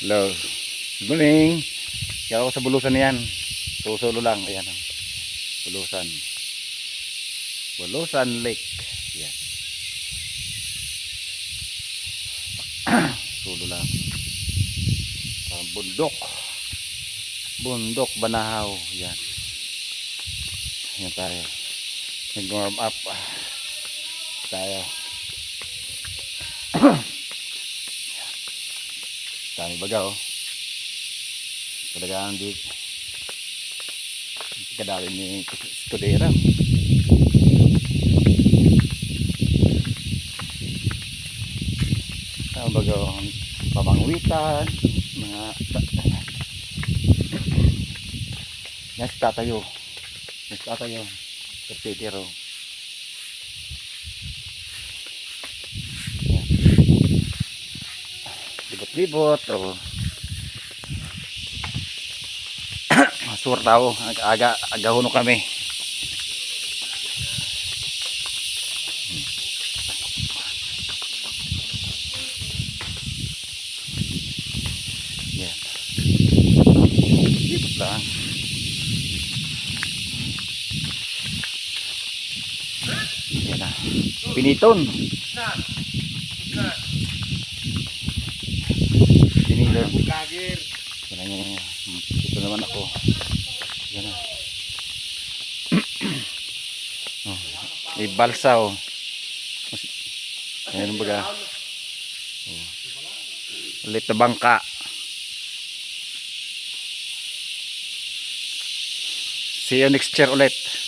Hello. Good morning. Kaya ako sa bulusan na yan. Susulo lang. Ayan. Bulusan. Bulusan Lake. Ayan. Sulo lang. Bundok. Bundok Banahaw. Ayan. Ayan tayo. Nag-warm up. Tayo. Dami baga oh. Talagang di kadali ni Escudera. Dami baga oh. Pamangwitan mga yes tatayo tertitiro libot-libot oh. Sur tao aga huno kami yan libot lang yan na piniton piniton yan ito naman ako yan na oh, may balsa oh. Ayan baga oh. Ulit na bangka see you next year ulit.